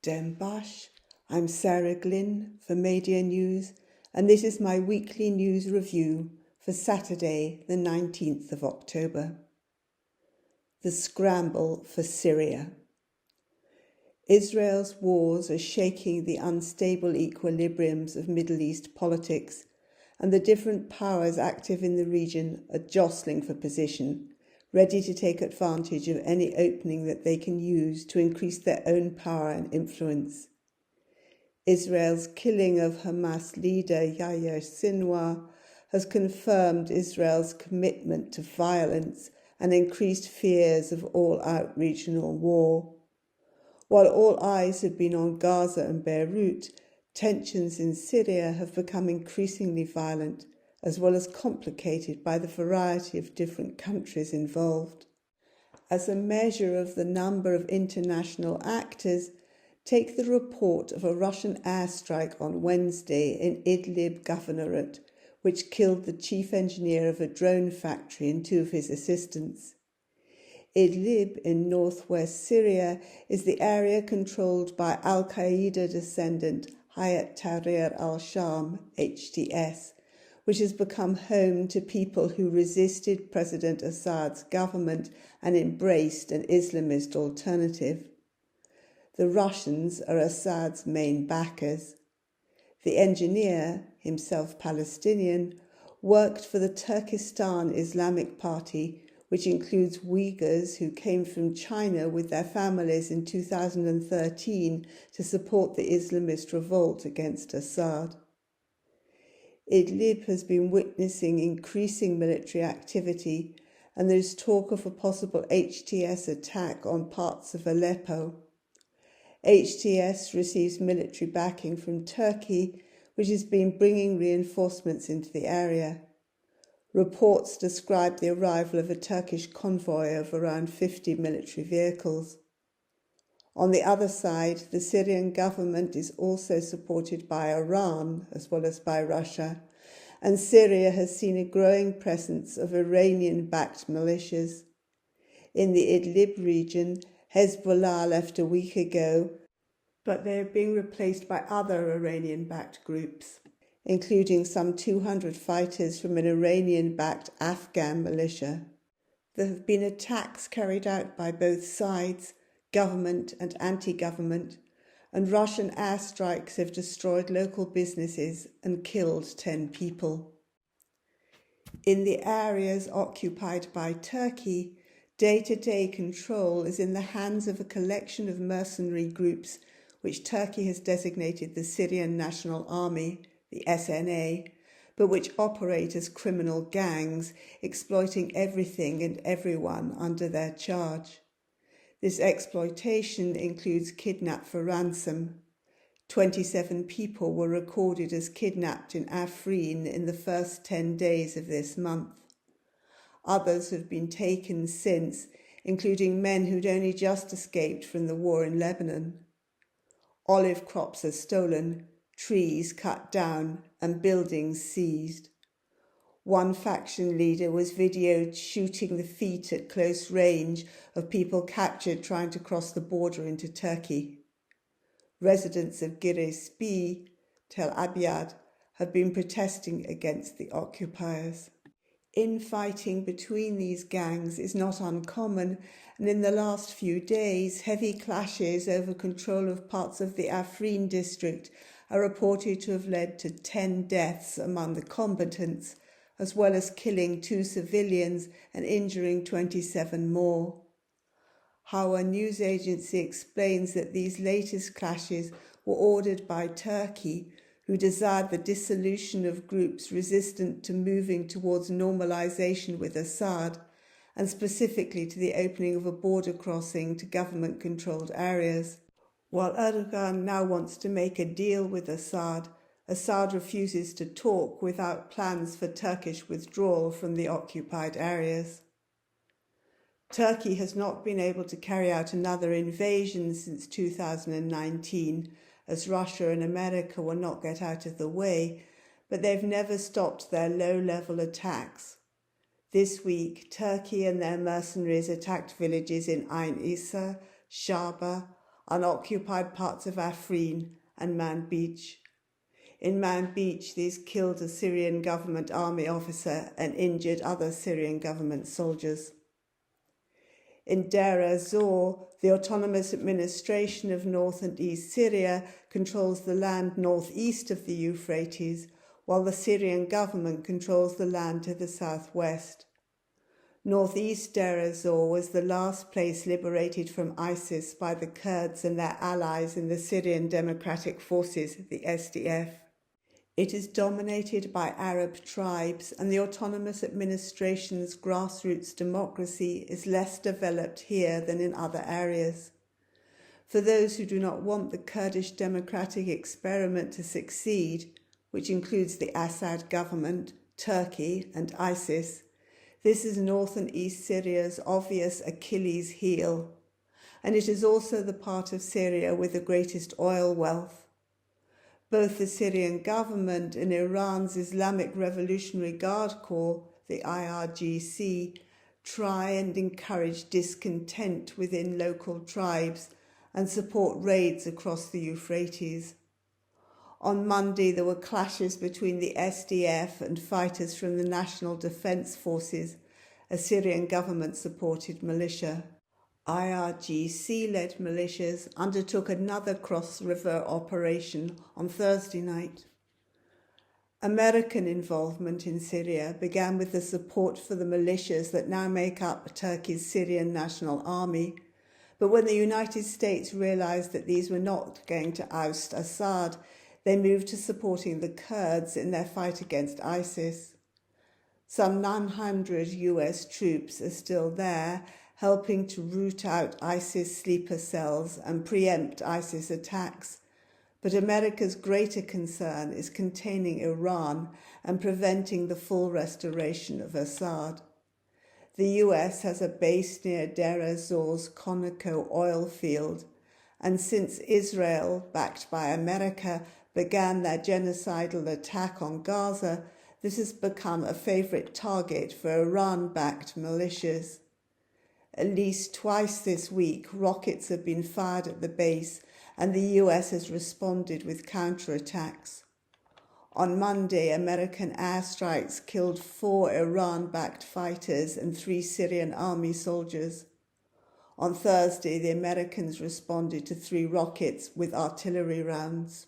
Dembash. I'm SARH GLYN for Media News, and this is my weekly news review for Saturday, the 19th of October. The scramble for Syria. Israel's wars are shaking the unstable equilibriums of Middle East politics, and the different powers active in the region are jostling for position, ready to take advantage of any opening that they can use to increase their own power and influence. Israel's killing of Hamas leader Yahya Sinwar has confirmed Israel's commitment to violence and increased fears of all-out regional war. While all eyes have been on Gaza and Beirut, tensions in Syria have become increasingly violent, as well as complicated by the variety of different countries involved. As a measure of the number of international actors, take the report of a Russian airstrike on Wednesday in Idlib Governorate, which killed the chief engineer of a drone factory and two of his assistants. Idlib in northwest Syria is the area controlled by al-Qaeda descendant Hayat Tahrir al-Sham, HTS, which has become home to people who resisted President Assad's government and embraced an Islamist alternative. The Russians are Assad's main backers. The engineer, himself Palestinian, worked for the Turkestan Islamic Party, which includes Uyghurs who came from China with their families in 2013 to support the Islamist revolt against Assad. Idlib has been witnessing increasing military activity, and there is talk of a possible HTS attack on parts of Aleppo. HTS receives military backing from Turkey, which has been bringing reinforcements into the area. Reports describe the arrival of a Turkish convoy of around 50 military vehicles. On the other side, the Syrian government is also supported by Iran as well as by Russia, and Syria has seen a growing presence of Iranian-backed militias. In the Idlib region, Hezbollah left a week ago, but they are being replaced by other Iranian-backed groups, including some 200 fighters from an Iranian-backed Afghan militia. There have been attacks carried out by both sides, government and anti-government, and Russian airstrikes have destroyed local businesses and killed 10 people. In the areas occupied by Turkey, day-to-day control is in the hands of a collection of mercenary groups which Turkey has designated the Syrian National Army, the SNA, but which operate as criminal gangs, exploiting everything and everyone under their charge. This exploitation includes kidnap for ransom. 27 people were recorded as kidnapped in Afrîn in the first 10 days of this month. Others have been taken since, including men who'd only just escaped from the war in Lebanon. Olive crops are stolen, trees cut down, and buildings seized. One faction leader was videoed shooting the feet at close range of people captured trying to cross the border into Turkey. Residents of Giresun, Tel Abyad, have been protesting against the occupiers. Infighting between these gangs is not uncommon, and in the last few days, heavy clashes over control of parts of the Afrîn district are reported to have led to 10 deaths among the combatants, as well as killing 2 civilians and injuring 27 more. Our news agency explains that these latest clashes were ordered by Turkey, who desired the dissolution of groups resistant to moving towards normalization with Assad, and specifically to the opening of a border crossing to government-controlled areas. While Erdogan now wants to make a deal with Assad, Assad refuses to talk without plans for Turkish withdrawal from the occupied areas. Turkey has not been able to carry out another invasion since 2019, as Russia and America will not get out of the way, but they've never stopped their low-level attacks. This week, Turkey and their mercenaries attacked villages in Ain Issa, Shaba, unoccupied parts of Afrîn and Man Beach. In Man Beach, these killed a Syrian government army officer and injured other Syrian government soldiers. In Deir ez-Zor, the autonomous administration of North and East Syria controls the land northeast of the Euphrates, while the Syrian government controls the land to the southwest. Northeast Deir ez-Zor was the last place liberated from ISIS by the Kurds and their allies in the Syrian Democratic Forces, the SDF. It is dominated by Arab tribes, and the autonomous administration's grassroots democracy is less developed here than in other areas. For those who do not want the Kurdish democratic experiment to succeed, which includes the Assad government, Turkey and ISIS, this is North and East Syria's obvious Achilles heel, and it is also the part of Syria with the greatest oil wealth. Both the Syrian government and Iran's Islamic Revolutionary Guard Corps, the IRGC, try and encourage discontent within local tribes and support raids across the Euphrates. On Monday, there were clashes between the SDF and fighters from the National Defense Forces, a Syrian government-supported militia. IRGC-led militias undertook another cross-river operation on Thursday night. American involvement in Syria began with the support for the militias that now make up Turkey's Syrian National Army, but when the United States realized that these were not going to oust Assad, they moved to supporting the Kurds in their fight against ISIS. Some 900 US troops are still there, helping to root out ISIS sleeper cells and preempt ISIS attacks. But America's greater concern is containing Iran and preventing the full restoration of Assad. The US has a base near Deir ez-Zor's Conoco oil field, and since Israel, backed by America, began their genocidal attack on Gaza, this has become a favourite target for Iran-backed militias. At least twice this week, rockets have been fired at the base, and the US has responded with counterattacks. On Monday, American airstrikes killed 4 Iran-backed fighters and 3 Syrian army soldiers. On Thursday, the Americans responded to 3 rockets with artillery rounds.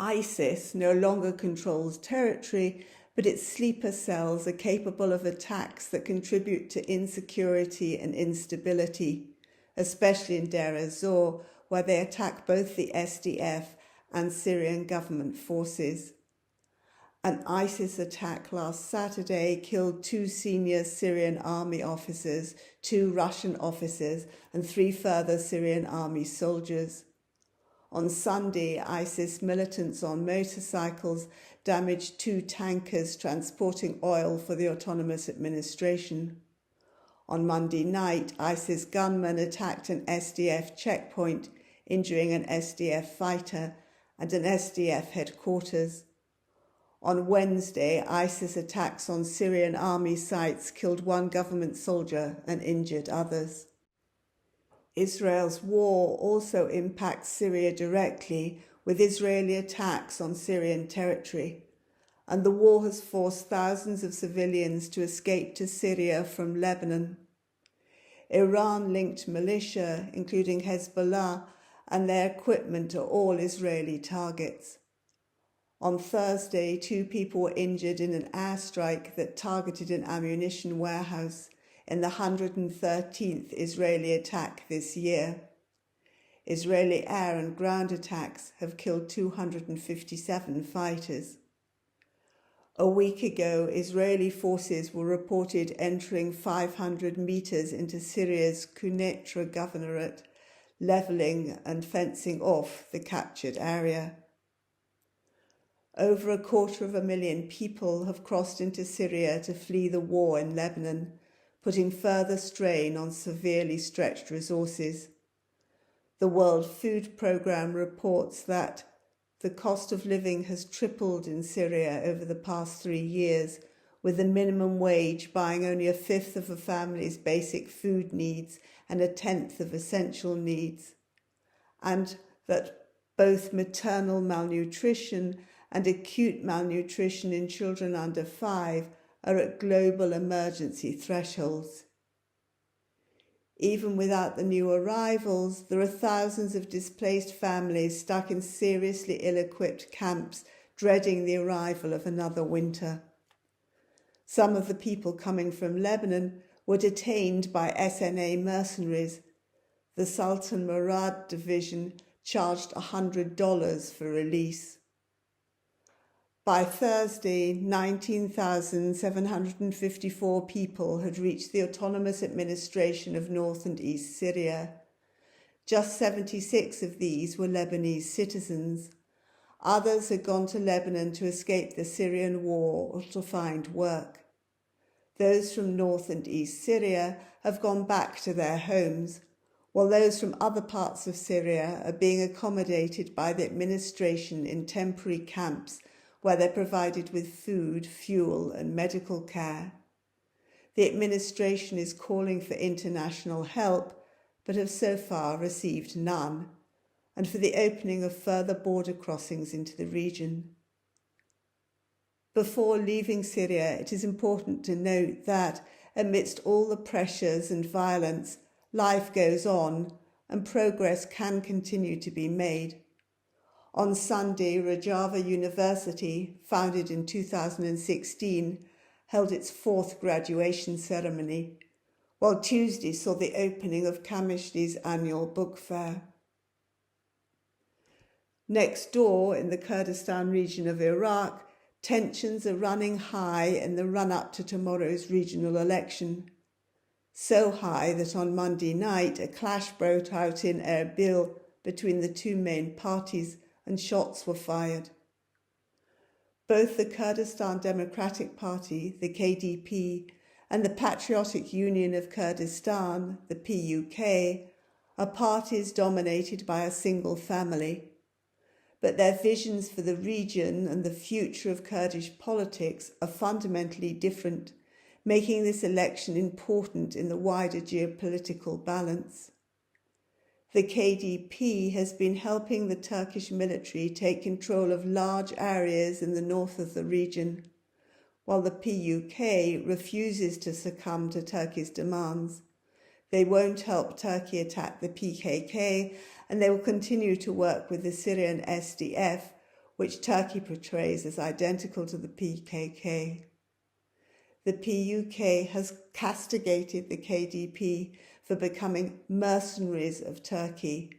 ISIS no longer controls territory, but its sleeper cells are capable of attacks that contribute to insecurity and instability, especially in Deir ez-Zor, where they attack both the SDF and Syrian government forces. An ISIS attack last Saturday killed 2 senior Syrian army officers, 2 Russian officers, and 3 further Syrian army soldiers. On Sunday, ISIS militants on motorcycles damaged 2 tankers transporting oil for the autonomous administration. On Monday night, ISIS gunmen attacked an SDF checkpoint, injuring an SDF fighter and an SDF headquarters. On Wednesday, ISIS attacks on Syrian army sites killed 1 government soldier and injured others. Israel's war also impacts Syria directly, with Israeli attacks on Syrian territory, and the war has forced thousands of civilians to escape to Syria from Lebanon. Iran-linked militia, including Hezbollah, and their equipment are all Israeli targets. On Thursday, 2 people were injured in an airstrike that targeted an ammunition warehouse in the 113th Israeli attack this year. Israeli air and ground attacks have killed 257 fighters. A week ago, Israeli forces were reported entering 500 meters into Syria's Quneitra governorate, levelling and fencing off the captured area. Over 250,000 people have crossed into Syria to flee the war in Lebanon, putting further strain on severely stretched resources. The World Food Programme reports that the cost of living has tripled in Syria over the past 3 years, with the minimum wage buying only 1/5 of a family's basic food needs and 1/10 of essential needs. and that both maternal malnutrition and acute malnutrition in children under 5 are at global emergency thresholds. Even without the new arrivals, there are thousands of displaced families stuck in seriously ill-equipped camps, dreading the arrival of another winter. Some of the people coming from Lebanon were detained by SNA mercenaries. The Sultan Murad division charged $100 for release. By Thursday, 19,754 people had reached the autonomous administration of North and East Syria. Just 76 of these were Lebanese citizens. Others had gone to Lebanon to escape the Syrian war or to find work. Those from North and East Syria have gone back to their homes, while those from other parts of Syria are being accommodated by the administration in temporary camps where they're provided with food, fuel and medical care. The administration is calling for international help, but have so far received none, and for the opening of further border crossings into the region. Before leaving Syria, it is important to note that, amidst all the pressures and violence, life goes on and progress can continue to be made. On Sunday, Rojava University, founded in 2016, held its 4th graduation ceremony, while Tuesday saw the opening of Kamishli's annual book fair. Next door, in the Kurdistan region of Iraq, tensions are running high in the run-up to tomorrow's regional election. So high that on Monday night a clash broke out in Erbil between the two main parties and shots were fired. Both the Kurdistan Democratic Party, the KDP, and the Patriotic Union of Kurdistan, the PUK, are parties dominated by a single family. But their visions for the region and the future of Kurdish politics are fundamentally different, making this election important in the wider geopolitical balance. The KDP has been helping the Turkish military take control of large areas in the north of the region, while the PUK refuses to succumb to Turkey's demands. They won't help Turkey attack the PKK, and they will continue to work with the Syrian SDF, which Turkey portrays as identical to the PKK. The PUK has castigated the KDP for becoming mercenaries of Turkey,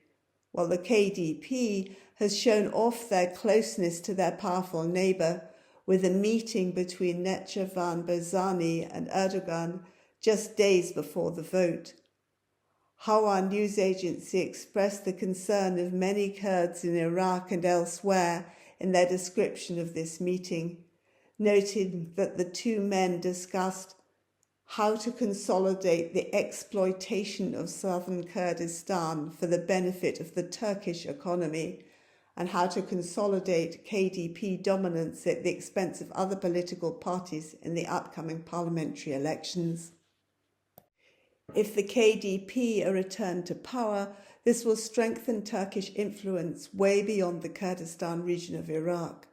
while the KDP has shown off their closeness to their powerful neighbour with a meeting between Necmettin Barzani and Erdogan just days before the vote. Hawa news agency expressed the concern of many Kurds in Iraq and elsewhere in their description of this meeting, noting that the two men discussed how to consolidate the exploitation of southern Kurdistan for the benefit of the Turkish economy and how to consolidate KDP dominance at the expense of other political parties in the upcoming parliamentary elections. If the KDP are returned to power, this will strengthen Turkish influence way beyond the Kurdistan region of Iraq.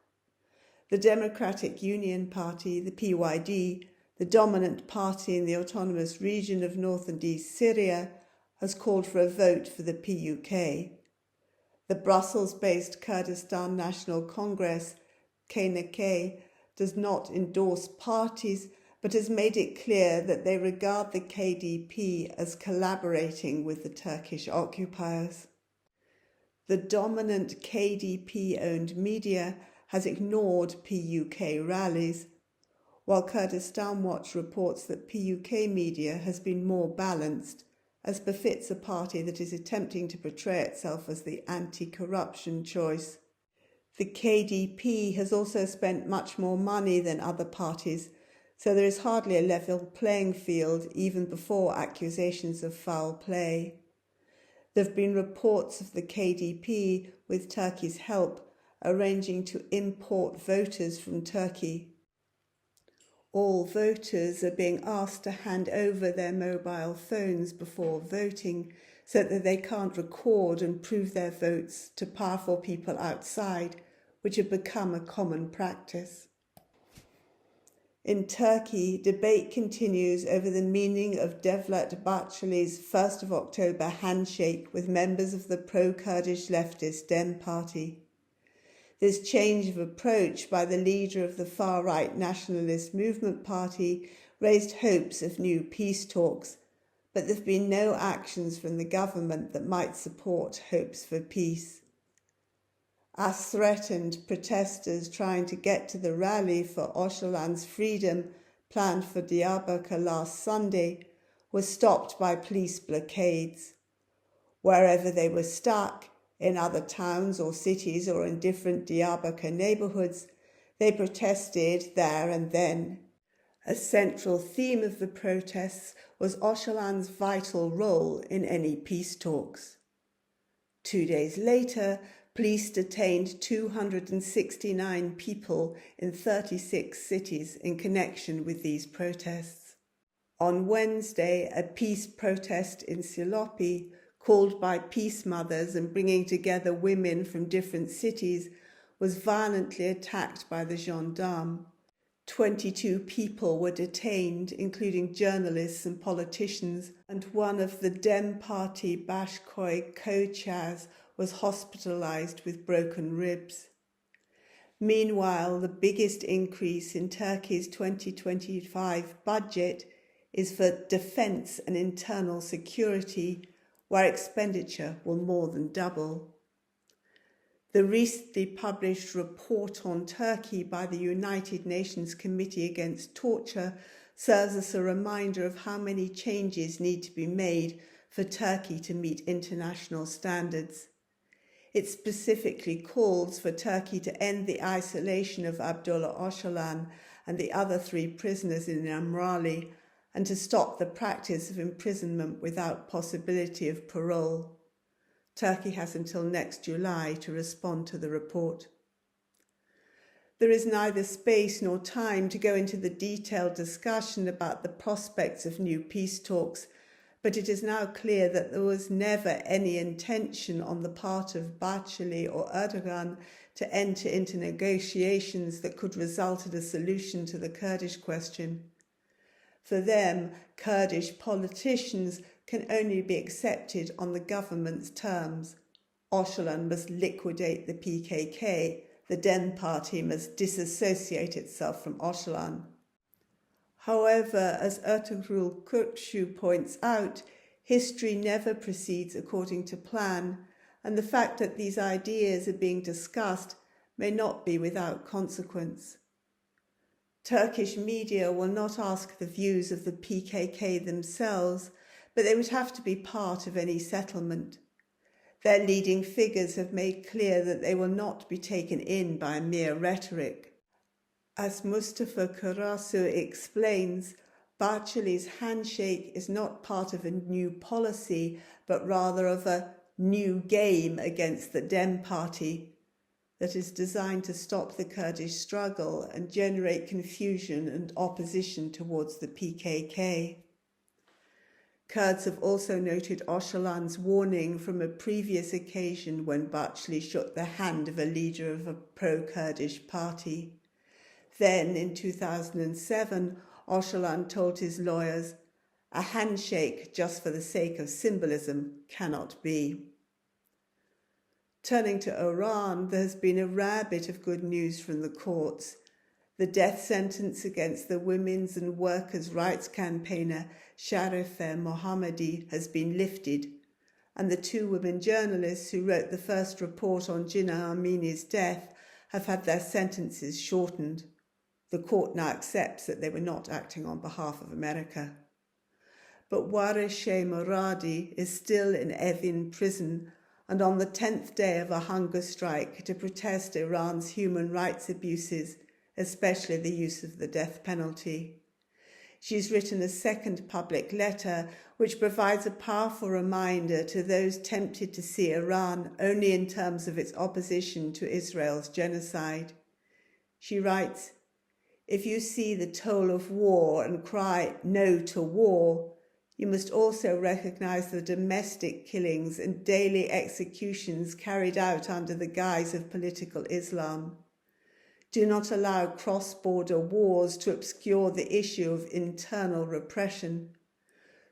The Democratic Union Party, the PYD, the dominant party in the autonomous region of North and East Syria, has called for a vote for the PUK. The Brussels-based Kurdistan National Congress, KNK, does not endorse parties, but has made it clear that they regard the KDP as collaborating with the Turkish occupiers. The dominant KDP-owned media has ignored PUK rallies, while Kurdistan Watch reports that PUK media has been more balanced, as befits a party that is attempting to portray itself as the anti-corruption choice. The KDP has also spent much more money than other parties, so there is hardly a level playing field even before accusations of foul play. There have been reports of the KDP, with Turkey's help, arranging to import voters from Turkey. All voters are being asked to hand over their mobile phones before voting so that they can't record and prove their votes to powerful people outside, which have become a common practice. In Turkey, debate continues over the meaning of Devlet Bahçeli's 1st of October handshake with members of the pro-Kurdish leftist Dem party. This change of approach by the leader of the far-right Nationalist Movement Party raised hopes of new peace talks, but there have been no actions from the government that might support hopes for peace. As threatened, protesters trying to get to the rally for Öcalan's freedom planned for Diyarbakir last Sunday were stopped by police blockades. Wherever they were stuck, in other towns or cities or in different Diyarbakir neighbourhoods, they protested there and then. A central theme of the protests was Öcalan's vital role in any peace talks. 2 days later, police detained 269 people in 36 cities in connection with these protests. On Wednesday, a peace protest in Silopi, called by peace mothers and bringing together women from different cities, was violently attacked by the gendarmes. 22 people were detained, including journalists and politicians, and one of the Dem party Bashkoy co-chairs was hospitalized with broken ribs. Meanwhile, the biggest increase in Turkey's 2025 budget is for defence and internal security, where expenditure will more than double. The recently published report on Turkey by the United Nations Committee Against Torture serves as a reminder of how many changes need to be made for Turkey to meet international standards. It specifically calls for Turkey to end the isolation of Abdullah Öcalan and the other 3 prisoners in Amrali, and to stop the practice of imprisonment without possibility of parole. Turkey has until next July to respond to the report. There is neither space nor time to go into the detailed discussion about the prospects of new peace talks, but it is now clear that there was never any intention on the part of Bahçeli or Erdogan to enter into negotiations that could result in a solution to the Kurdish question. For them, Kurdish politicians can only be accepted on the government's terms. Öcalan must liquidate the PKK, the Dem party must disassociate itself from Öcalan. However, as Ertuğrul Kürkçü points out, history never proceeds according to plan, and the fact that these ideas are being discussed may not be without consequence. Turkish media will not ask the views of the PKK themselves, but they would have to be part of any settlement. Their leading figures have made clear that they will not be taken in by mere rhetoric. As Mustafa Karasu explains, Bahçeli's handshake is not part of a new policy, but rather of a new game against the Dem party that is designed to stop the Kurdish struggle and generate confusion and opposition towards the PKK. Kurds have also noted Öcalan's warning from a previous occasion when Bahçeli shook the hand of a leader of a pro-Kurdish party. Then, in 2007, Öcalan told his lawyers, "A handshake just for the sake of symbolism cannot be." Turning to Iran, there has been a rare bit of good news from the courts. The death sentence against the women's and workers' rights campaigner Sharifeh Mohammadi has been lifted, and the 2 women journalists who wrote the first report on Jinnah Amini's death have had their sentences shortened. The court now accepts that they were not acting on behalf of America. But Warishe Moradi is still in Evin prison, and on the 10th day of a hunger strike to protest Iran's human rights abuses, especially the use of the death penalty. She's written a second public letter which provides a powerful reminder to those tempted to see Iran only in terms of its opposition to Israel's genocide. She writes, "If you see the toll of war and cry 'no to war,' You must also recognise the domestic killings and daily executions carried out under the guise of political Islam. Do not allow cross-border wars to obscure the issue of internal repression.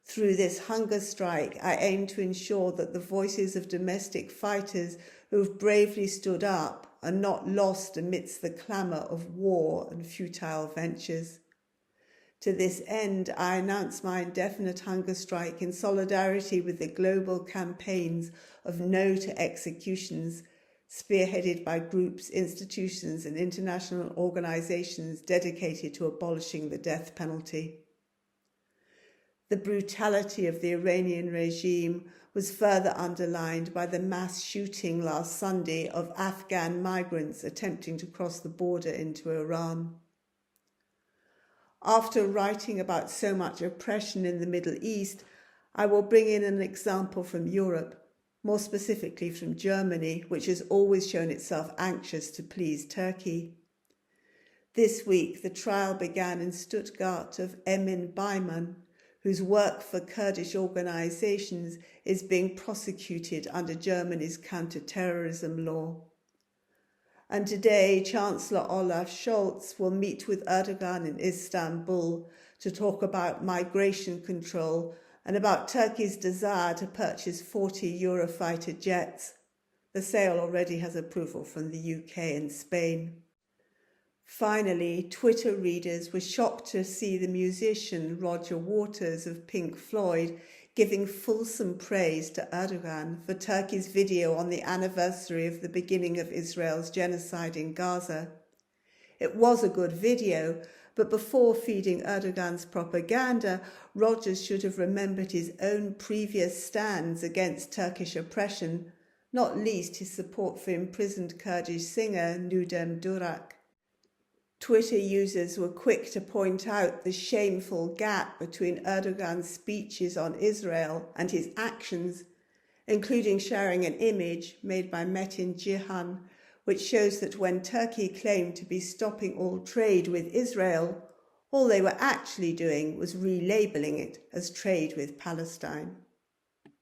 Through this hunger strike, I aim to ensure that the voices of domestic fighters who have bravely stood up are not lost amidst the clamour of war and futile ventures. To this end, I announce my indefinite hunger strike in solidarity with the global campaigns of No to Executions, spearheaded by groups, institutions and international organisations dedicated to abolishing the death penalty. The brutality of the Iranian regime was further underlined by the mass shooting last Sunday of Afghan migrants attempting to cross the border into Iran. After writing about so much oppression in the Middle East, I will bring in an example from Europe, more specifically from Germany, which has always shown itself anxious to please Turkey. This week, the trial began in Stuttgart of Emin Bayman, whose work for Kurdish organisations is being prosecuted under Germany's counter-terrorism law. And today, Chancellor Olaf Scholz will meet with Erdogan in Istanbul to talk about migration control and about Turkey's desire to purchase 40 Eurofighter jets. The sale already has approval from the UK and Spain. Finally, Twitter readers were shocked to see the musician Roger Waters of Pink Floyd giving fulsome praise to Erdogan for Turkey's video on the anniversary of the beginning of Israel's genocide in Gaza. It was a good video, but before feeding Erdogan's propaganda, Rogers should have remembered his own previous stands against Turkish oppression, not least his support for imprisoned Kurdish singer Nudem Durak. Twitter users were quick to point out the shameful gap between Erdogan's speeches on Israel and his actions, including sharing an image made by Metin Cihan, which shows that when Turkey claimed to be stopping all trade with Israel, all they were actually doing was relabeling it as trade with Palestine.